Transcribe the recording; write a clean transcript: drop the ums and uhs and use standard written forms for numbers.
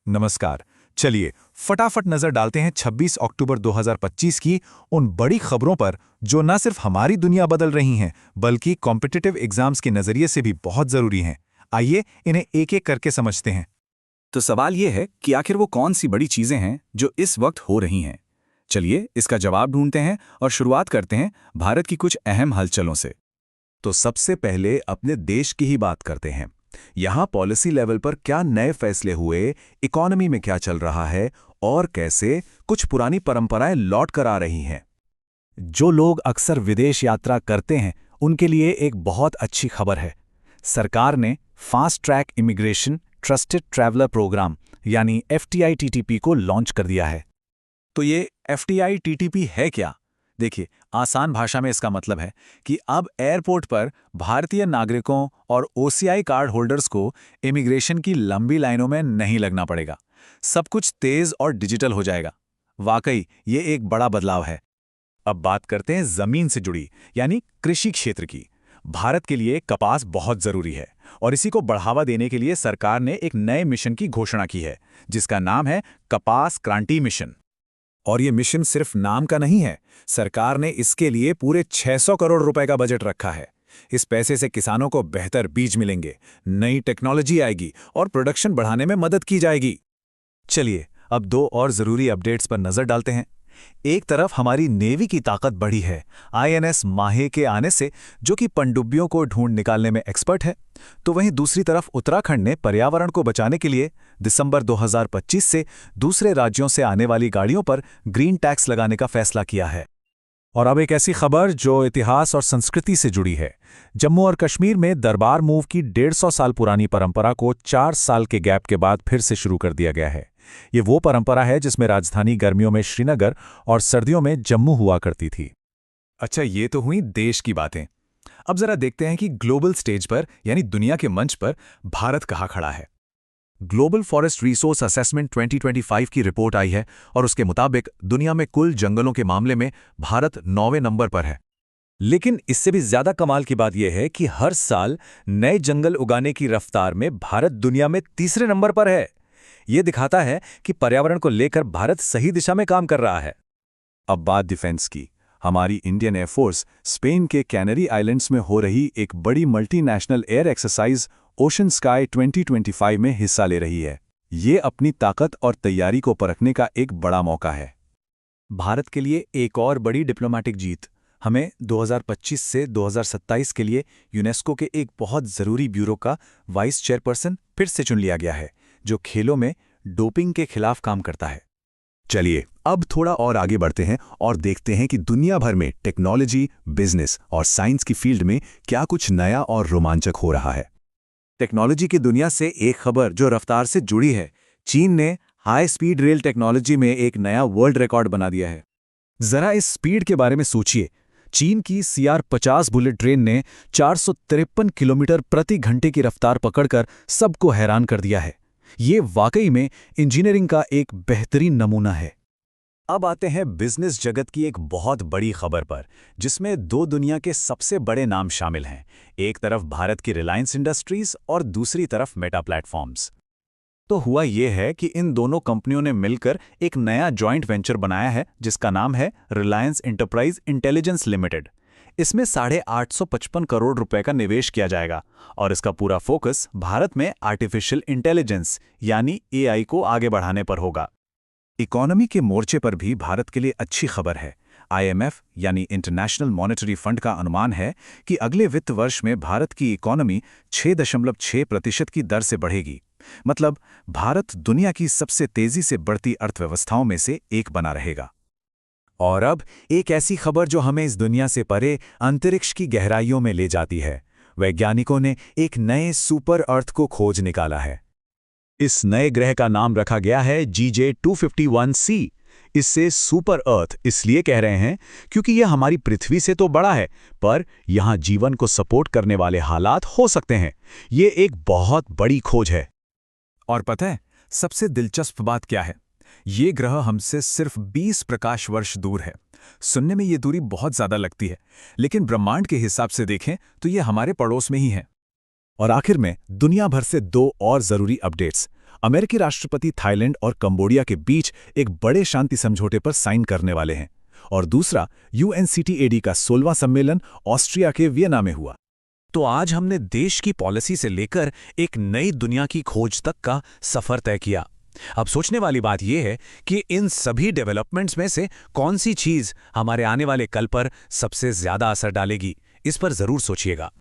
नमस्कार। चलिए फटाफट नजर डालते हैं 26 अक्टूबर 2025 की उन बड़ी खबरों पर जो न सिर्फ हमारी दुनिया बदल रही हैं बल्कि कॉम्पिटिटिव एग्जाम्स के नजरिए से भी बहुत जरूरी हैं। आइए इन्हें एक एक करके समझते हैं। तो सवाल ये है कि आखिर वो कौन सी बड़ी चीजें हैं जो इस वक्त हो रही हैं। चलिए इसका जवाब ढूंढते हैं और शुरुआत करते हैं भारत की कुछ अहम हलचलों से। तो सबसे पहले अपने देश की ही बात करते हैं। यहाँ पॉलिसी लेवल पर क्या नए फैसले हुए, इकोनॉमी में क्या चल रहा है और कैसे कुछ पुरानी परंपराएं लौट कर आ रही हैं। जो लोग अक्सर विदेश यात्रा करते हैं उनके लिए एक बहुत अच्छी खबर है। सरकार ने fast track immigration trusted traveller programme यानी FTI-TTP को लॉन्च कर दिया है। तो ये FTI-TTP है क्या? देखिए, आसान भाषा में इसका मतलब है कि अब एयरपोर्ट पर भारतीय नागरिकों और OCI कार्ड होल्डर्स को इमिग्रेशन की लंबी लाइनों में नहीं लगना पड़ेगा। सब कुछ तेज और डिजिटल हो जाएगा। वाकई ये एक बड़ा बदलाव है। अब बात करते हैं जमीन से जुड़ी यानी कृषि क्षेत्र की। भारत के लिए कपास बहुत जरूरी है और इसी को बढ़ावा देने के लिए सरकार ने एक नए मिशन की घोषणा की है जिसका नाम है कपास क्रांति मिशन। और ये मिशन सिर्फ नाम का नहीं है, सरकार ने इसके लिए पूरे 600 करोड़ रुपए का बजट रखा है। इस पैसे से किसानों को बेहतर बीज मिलेंगे, नई टेक्नोलॉजी आएगी और प्रोडक्शन बढ़ाने में मदद की जाएगी। चलिए अब दो और जरूरी अपडेट्स पर नजर डालते हैं। एक तरफ हमारी नेवी की ताकत बढ़ी है INS माहे के आने से, जो कि पनडुब्बियों को ढूंढ निकालने में एक्सपर्ट है। तो वहीं दूसरी तरफ उत्तराखंड ने पर्यावरण को बचाने के लिए दिसंबर 2025 से दूसरे राज्यों से आने वाली गाड़ियों पर ग्रीन टैक्स लगाने का फैसला किया है। और अब एक ऐसी खबर जो इतिहास और संस्कृति से जुड़ी है। जम्मू और कश्मीर में दरबार मूव की 150 साल पुरानी परंपरा को 4 साल के गैप के बाद फिर से शुरू कर दिया गया है। ये वो परंपरा है जिसमें राजधानी गर्मियों में श्रीनगर और सर्दियों में जम्मू हुआ करती थी। अच्छा, ये तो हुई देश की बातें। अब जरा देखते हैं कि ग्लोबल स्टेज पर यानी दुनिया के मंच पर भारत कहाँ खड़ा है। ग्लोबल फॉरेस्ट रिसोर्स असेसमेंट 2025 की रिपोर्ट आई है और उसके मुताबिक दुनिया में कुल जंगलों के मामले में भारत 9वें नंबर पर है। लेकिन इससे भी ज्यादा कमाल की बात यह है कि हर साल नए जंगल उगाने की रफ्तार में भारत दुनिया में तीसरे नंबर पर है। ये दिखाता है कि पर्यावरण को लेकर भारत सही दिशा में काम कर रहा है। अब बात डिफेंस की। हमारी इंडियन एयरफोर्स स्पेन के कैनरी आइलैंड्स में हो रही एक बड़ी multinational air exercise ocean sky 2025 में हिस्सा ले रही है। ये अपनी ताकत और तैयारी को परखने का एक बड़ा मौका है। भारत के लिए एक और बड़ी डिप्लोमेटिक जीत। हमें 2025 से 2027 के लिए यूनेस्को के एक बहुत जरूरी ब्यूरो का वाइस चेयरपर्सन फिर से चुन लिया गया है, जो खेलों में डोपिंग के खिलाफ काम करता है। चलिए अब थोड़ा और आगे बढ़ते हैं और देखते हैं कि दुनिया भर में टेक्नोलॉजी, बिजनेस और साइंस की फील्ड में क्या कुछ नया और रोमांचक हो रहा है। टेक्नोलॉजी की दुनिया से एक खबर जो रफ्तार से जुड़ी है। चीन ने हाई स्पीड रेल टेक्नोलॉजी में एक नया वर्ल्ड रिकॉर्ड बना दिया है। जरा इस स्पीड के बारे में सोचिए। चीन की CR-50 बुलेट ट्रेन ने 453 किलोमीटर प्रति घंटे की रफ्तार पकड़कर सबको हैरान कर दिया है। ये वाकई में इंजीनियरिंग का एक बेहतरीन नमूना है। अब आते हैं बिजनेस जगत की एक बहुत बड़ी खबर पर, जिसमें दो दुनिया के सबसे बड़े नाम शामिल हैं। एक तरफ भारत की रिलायंस इंडस्ट्रीज और दूसरी तरफ मेटा प्लेटफॉर्म्स। तो हुआ ये है कि इन दोनों कंपनियों ने मिलकर एक नया जॉइंट वेंचर बनाया है जिसका नाम है रिलायंस एंटरप्राइज इंटेलिजेंस लिमिटेड। इसमें 855 करोड़ रुपए का निवेश किया जाएगा और इसका पूरा फोकस भारत में आर्टिफिशियल इंटेलिजेंस यानी AI को आगे बढ़ाने पर होगा। इकोनॉमी के मोर्चे पर भी भारत के लिए अच्छी खबर है। IMF यानी इंटरनेशनल मॉनेटरी फंड का अनुमान है कि अगले वित्त वर्ष में भारत की इकोनॉमी 6.6% की दर से बढ़ेगी। मतलब भारत दुनिया की सबसे तेजी से बढ़ती अर्थव्यवस्थाओं में से एक बना रहेगा। और अब एक ऐसी खबर जो हमें इस दुनिया से परे अंतरिक्ष की गहराइयों में ले जाती है। वैज्ञानिकों ने एक नए सुपर अर्थ को खोज निकाला है। इस नए ग्रह का नाम रखा गया है GJ251c। इससे सुपर अर्थ इसलिए कह रहे हैं क्योंकि यह हमारी पृथ्वी से तो बड़ा है, पर यहां जीवन को सपोर्ट करने वाले हालात हो सकते हैं। ये एक बहुत बड़ी खोज है। और पता है सबसे दिलचस्प बात क्या है? ये ग्रह हमसे सिर्फ 20 प्रकाश वर्ष दूर है। सुनने में ये दूरी बहुत ज्यादा लगती है, लेकिन ब्रह्मांड के हिसाब से देखें तो ये हमारे पड़ोस में ही है। और आखिर में दुनिया भर से दो और जरूरी अपडेट्स। अमेरिकी राष्ट्रपति थाईलैंड और कंबोडिया के बीच एक बड़े शांति समझौते पर साइन करने वाले हैं, और दूसरा UNCTAD का 16वां सम्मेलन ऑस्ट्रिया के वियना में हुआ। तो आज हमने देश की पॉलिसी से लेकर एक नई दुनिया की खोज तक का सफर तय किया। अब सोचने वाली बात यह है कि इन सभी डेवलपमेंट्स में से कौन सी चीज हमारे आने वाले कल पर सबसे ज्यादा असर डालेगी। इस पर जरूर सोचिएगा।